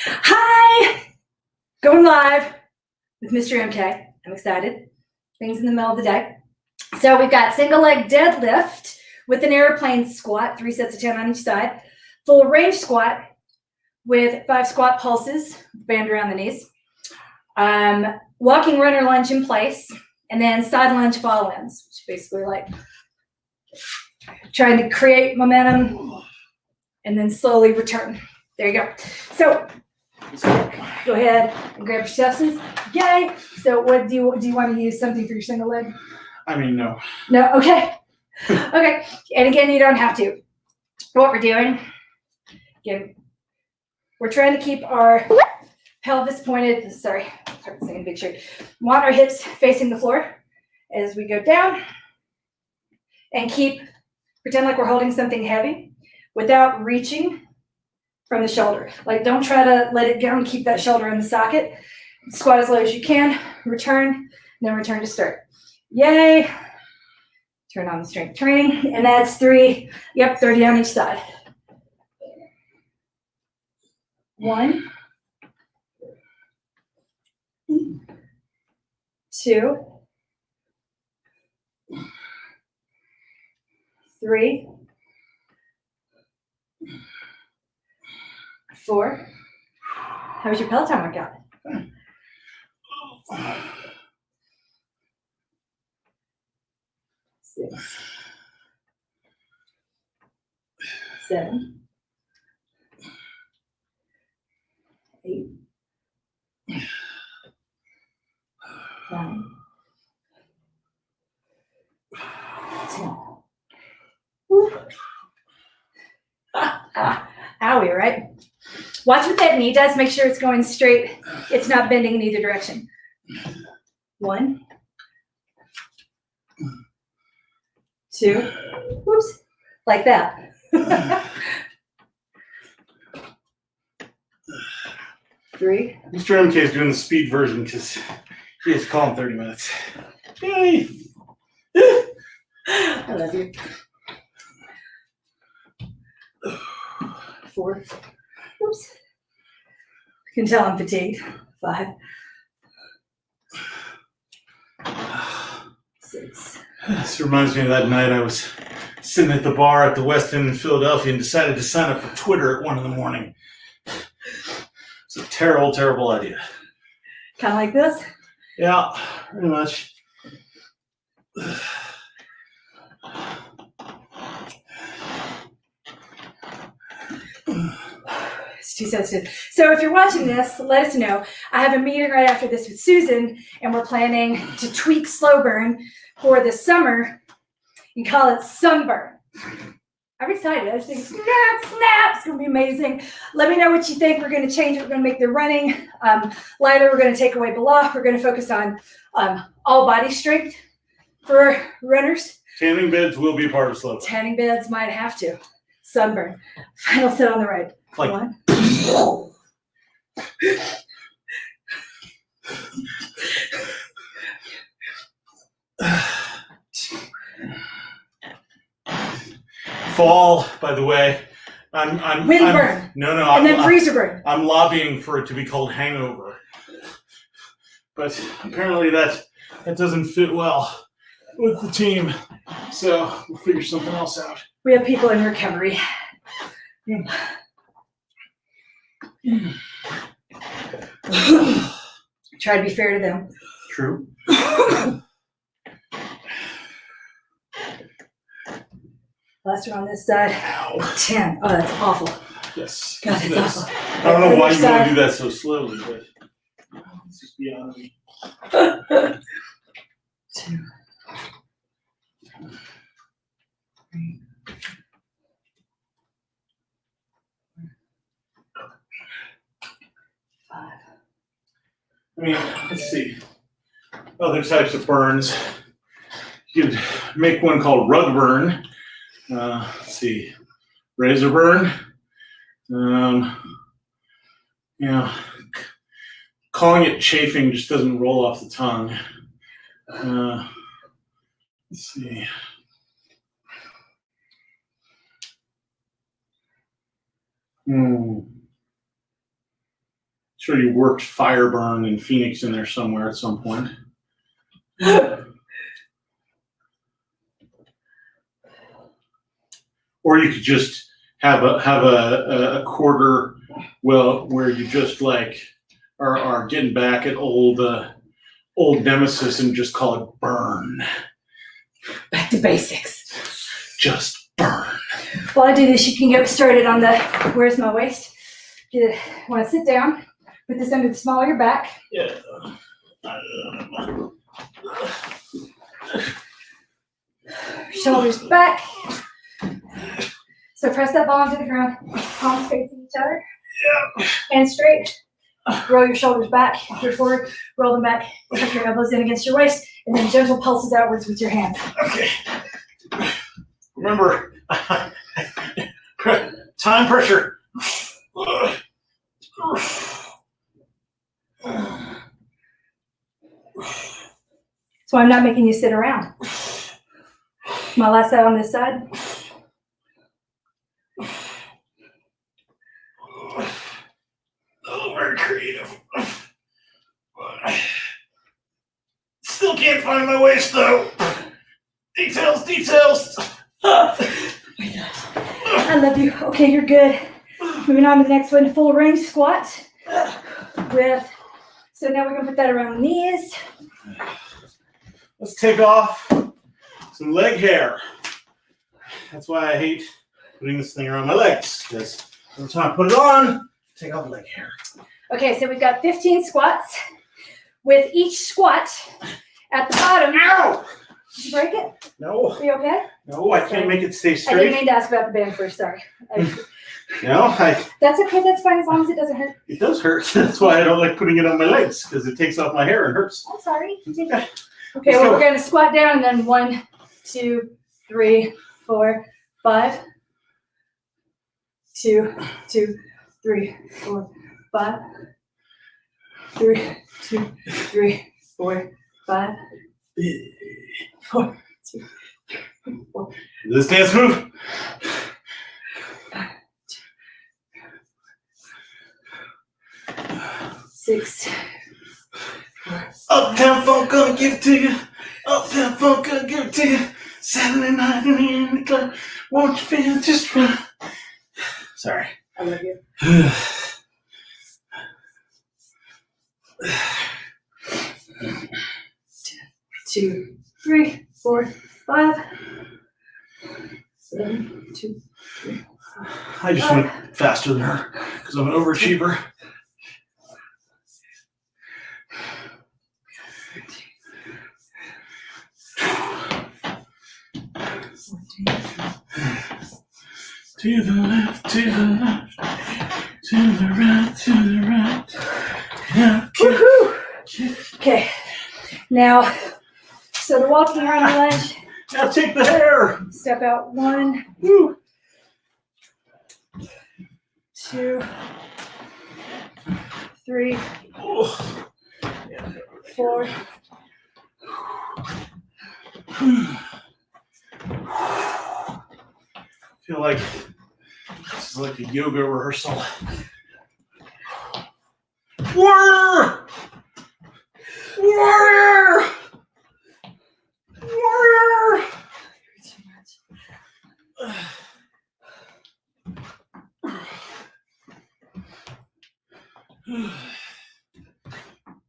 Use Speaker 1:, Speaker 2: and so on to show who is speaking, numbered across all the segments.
Speaker 1: Hi! Going live with Mr. MK. I'm excited. Things in the middle of the day. So we've got single leg deadlift with an airplane squat, 3 sets of 10 on each side. Full range squat with 5 squat pulses, band around the knees. Walking runner lunge in place, and then side lunge fall-ins, which is basically like trying to create momentum and then slowly return. There you go. So go ahead and grab your substance. Yay! So what do you want to use something for your single leg?
Speaker 2: I mean, no.
Speaker 1: No? Okay. Okay. And again, you don't have to. What we're doing, again, we're trying to keep our pelvis pointed. Sorry, I'm saying big shape. Want our hips facing the floor as we go down, and pretend like we're holding something heavy without reaching from the shoulder. Like, don't try to let it go and keep that shoulder in the socket. Squat as low as you can, return, then return to start. Yay! Turn on the strength training, and that's 3, 30 on each side. 1, 2, 3, 4. How was your Peloton workout? 6, 7, 8, 9, 10. Owie, right? Watch what that knee does. Make sure it's going straight. It's not bending in either direction. 1, 2, whoops, like that. 3.
Speaker 2: Mr. MK is doing the speed version because he has to call in 30 minutes. Yay!
Speaker 1: I love you. 4. Whoops. You can tell I'm fatigued. 5. 6.
Speaker 2: This reminds me of that night I was sitting at the bar at the West End in Philadelphia and decided to sign up for Twitter at 1 a.m. It's a terrible, terrible idea.
Speaker 1: Kind of like this?
Speaker 2: Yeah, pretty much.
Speaker 1: It's too sensitive. So if you're watching this, let us know. I have a meeting right after this with Susan, and we're planning to tweak slow burn for the summer and call it sunburn. I'm excited. I just think snap, it's going to be amazing. Let me know what you think. We're going to change it. We're going to make the running lighter. We're going to take away block. We're going to focus on all body strength for runners.
Speaker 2: Tanning beds will be part of slow burn.
Speaker 1: Tanning beds might have to. Sunburn. Final set on the right.
Speaker 2: Like
Speaker 1: 1.
Speaker 2: Fall, by the way. I'm
Speaker 1: Wind burn.
Speaker 2: No,
Speaker 1: And then freezer burn.
Speaker 2: I'm lobbying for it to be called hangover. But apparently that doesn't fit well with the team. So we'll figure something else out.
Speaker 1: We have people in recovery. Try to be fair to them.
Speaker 2: True.
Speaker 1: Last one on this side.
Speaker 2: Ow.
Speaker 1: 10. Oh, that's awful.
Speaker 2: Yes.
Speaker 1: God, it's awful.
Speaker 2: I don't know why you want to do that so slowly, but let's just be honest.
Speaker 1: 2, 3, 5.
Speaker 2: I mean, let's see. Other types of burns. You could make one called rug burn. Let's see. Razor burn. Calling it chafing just doesn't roll off the tongue. Let's see. Sure, you worked Fireburn in Phoenix in there somewhere at some point. Or you could just have a quarter, well, where you just like are getting back at old nemesis and just call it burn.
Speaker 1: Back to basics.
Speaker 2: Just burn.
Speaker 1: While I do this, you can get started on the where's my waist. Want to sit down. Put this under the small of your back.
Speaker 2: Yeah.
Speaker 1: Shoulders back. So press that ball into the ground. Palms facing each other.
Speaker 2: Yeah.
Speaker 1: Hands straight. Roll your shoulders back. Your forward. Roll them back. Tuck your elbows in against your waist. And then gentle pulses outwards with your hands.
Speaker 2: Okay. Remember, time pressure.
Speaker 1: So I'm not making you sit around. My last side on this side.
Speaker 2: Oh, very creative. Still can't find my waist though. Details.
Speaker 1: I love you. Okay, you're good. Moving on to the next one, full range squat. So now we're gonna put that around the knees.
Speaker 2: Let's take off some leg hair. That's why I hate putting this thing around my legs, because every time I put it on, take off leg hair.
Speaker 1: Okay, so we've got 15 squats. With each squat at the bottom.
Speaker 2: Ow!
Speaker 1: Did you break it?
Speaker 2: No.
Speaker 1: Are you okay?
Speaker 2: No, I can't make it stay
Speaker 1: I didn't
Speaker 2: straight.
Speaker 1: mean to ask about the band first, sorry.
Speaker 2: No,
Speaker 1: That's okay, that's fine, as long as it doesn't hurt.
Speaker 2: it does hurt. That's why I don't like putting it on my legs, because it takes off my hair and hurts.
Speaker 1: I'm sorry.
Speaker 2: It's okay.
Speaker 1: Okay,
Speaker 2: Let's
Speaker 1: well,
Speaker 2: go.
Speaker 1: we're gonna squat down and then 1, 2, 3, 4, 5. 2, 3, 4, 5. 3, 2, 3, 4, 5. 4, 2, 3, 4.
Speaker 2: This dance move.
Speaker 1: 6.
Speaker 2: Uptown funk gonna give it to you. Uptown funk gonna give it to you. Saturday night in the club. Won't you feel just right? Sorry.
Speaker 1: I love you. 2, 3, 4, 5. 7, 2, 3.
Speaker 2: I just went faster than her because I'm an overachiever.
Speaker 1: 14.
Speaker 2: To the left, to the left, to the right, to the right. Yeah.
Speaker 1: Woohoo! Okay. Now, so the walking around the lunge,
Speaker 2: Now take the hair.
Speaker 1: step out 1,
Speaker 2: Woo.
Speaker 1: 2, 3,
Speaker 2: Oh.
Speaker 1: 4.
Speaker 2: I feel like this is like a yoga rehearsal. Warrior! Warrior! Warrior!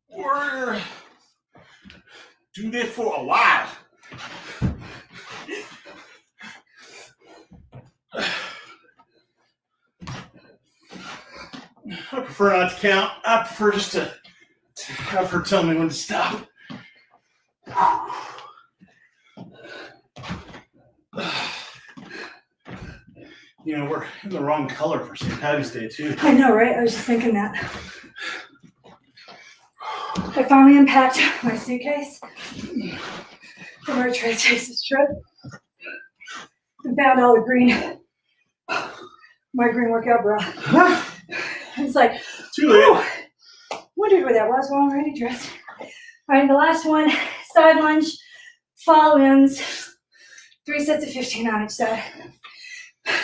Speaker 2: Warrior! Do this for a while. I prefer not to count. I prefer just to have her tell me when to stop. You know, we're in the wrong color for St. Patty's Day, too.
Speaker 1: I know, right? I was just thinking that. I finally unpacked my suitcase from our Traces trip and found all the green, my green workout bra. I was like,
Speaker 2: Too late.
Speaker 1: wondered where that was while I'm already dressed. All right, the last one, side lunge, fall ins, 3 sets of 15 on each side.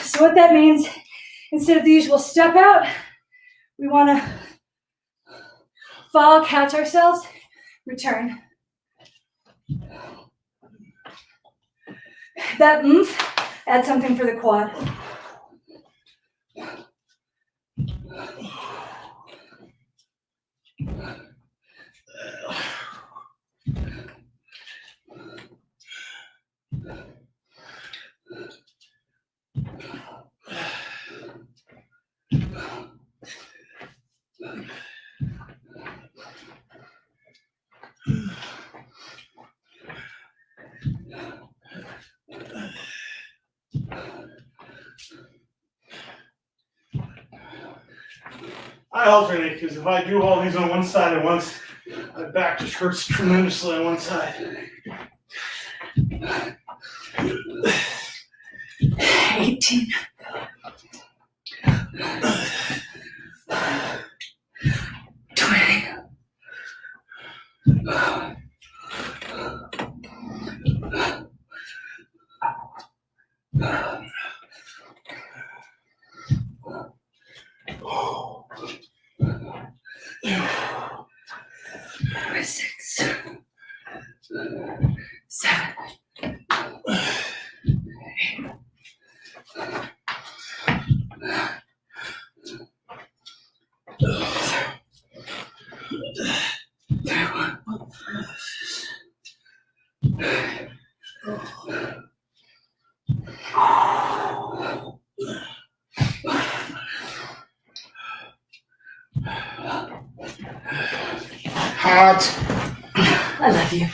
Speaker 1: So what that means Instead of the usual step out, we want to fall, catch ourselves, return. That add something for the quad.
Speaker 2: I alternate because if I do all these on one side at once, my back just hurts tremendously on one side.
Speaker 1: 18. 20. Six. 7. 31.
Speaker 2: Hot.
Speaker 1: I love you.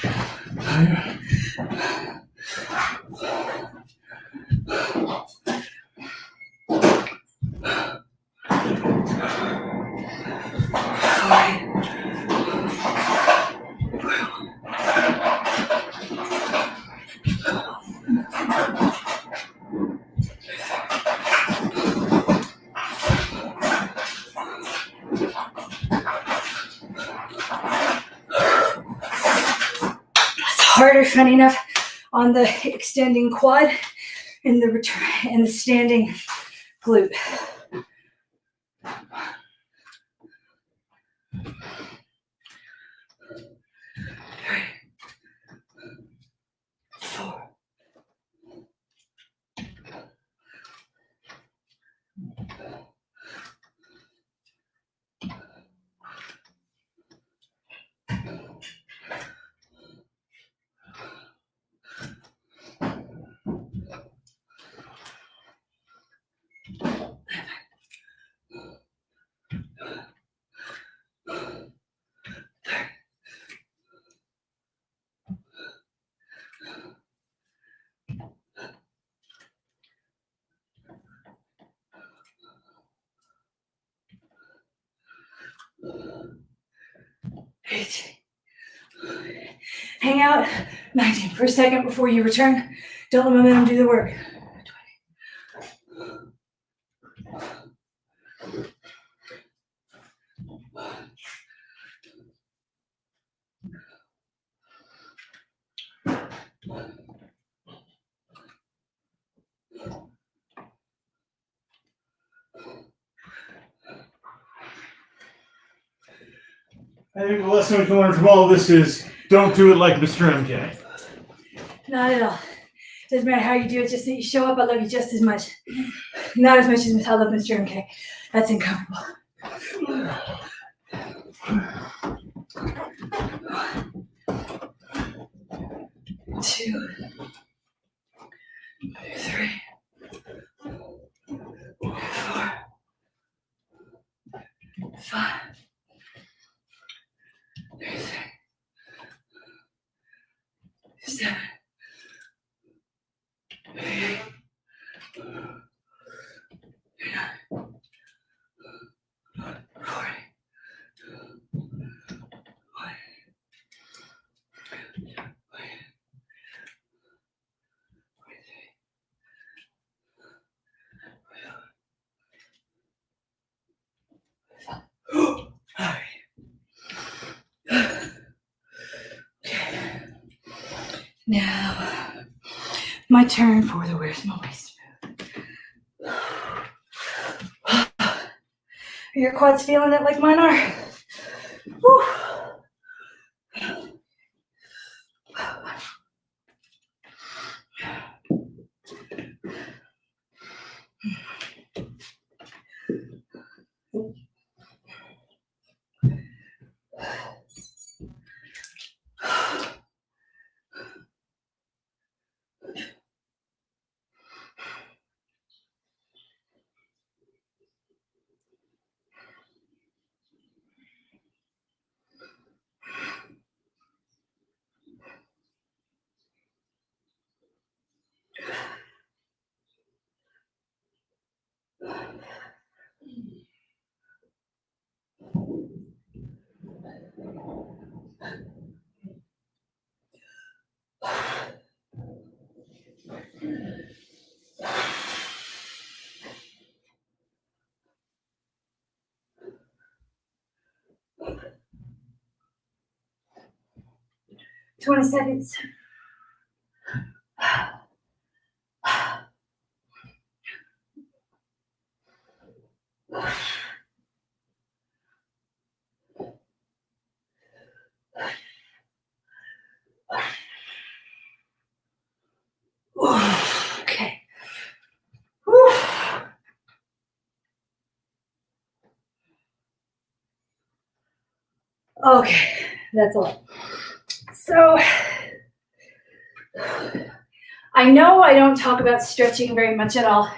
Speaker 1: Harder, funny enough, on the extending quad and the return and the standing glute. Three, 4. Hang out 19 for a second before you return. Don't let momentum do the work. 20.
Speaker 2: I think the lesson we can learn from all of this is don't do it like Mr. MK.
Speaker 1: Not at all. Doesn't matter how you do it, just that you show up. I love you just as much. Not as much as I love Mr. MK. That's incomparable. 2, 3, 4, 5, 6, 7, 8, 9, 40. Now, my turn for the where's my waist move. Are your quads feeling it like mine are? Whew. "20 seconds. Okay. Whew. Okay, that's a lot. So, I know I don't talk about stretching very much at all,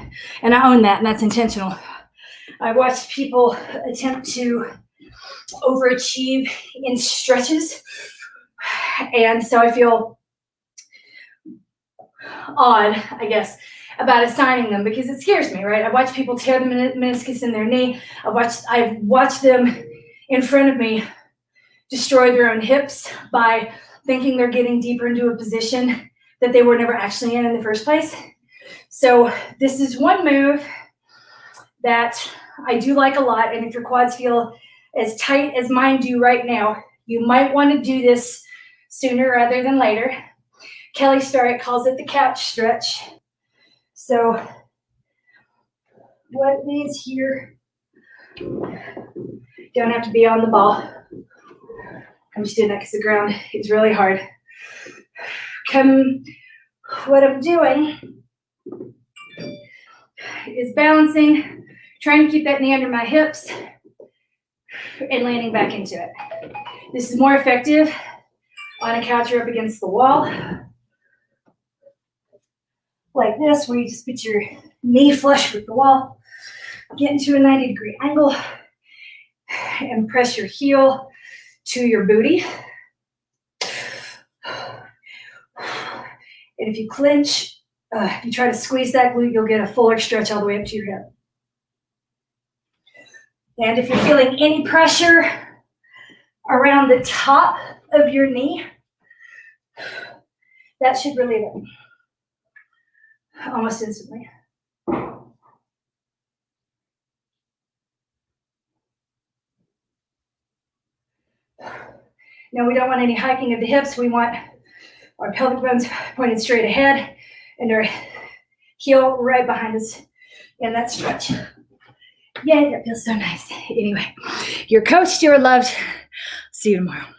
Speaker 1: and I own that, and that's intentional. I watch people attempt to overachieve in stretches, and so I feel odd, I guess, about assigning them because it scares me, right? I watch people tear the meniscus in their knee. I've watched them in front of me destroy their own hips by thinking they're getting deeper into a position that they were never actually in the first place. So this is one move that I do like a lot. And if your quads feel as tight as mine do right now, you might want to do this sooner rather than later. Kelly Starrett calls it the couch stretch. So what it is here, don't have to be on the ball. I'm just doing that because the ground is really hard. What I'm doing is balancing, trying to keep that knee under my hips and landing back into it. This is more effective on a couch or up against the wall. Like this, where you just put your knee flush with the wall, get into a 90-degree angle, and press your heel to your booty. And if you clench, if you try to squeeze that glute, you'll get a fuller stretch all the way up to your hip. And if you're feeling any pressure around the top of your knee, that should relieve it almost instantly. Now, we don't want any hiking of the hips. We want our pelvic bones pointed straight ahead and our heel right behind us in that stretch. Yay, that feels so nice. Anyway, you're coached, you're loved. See you tomorrow.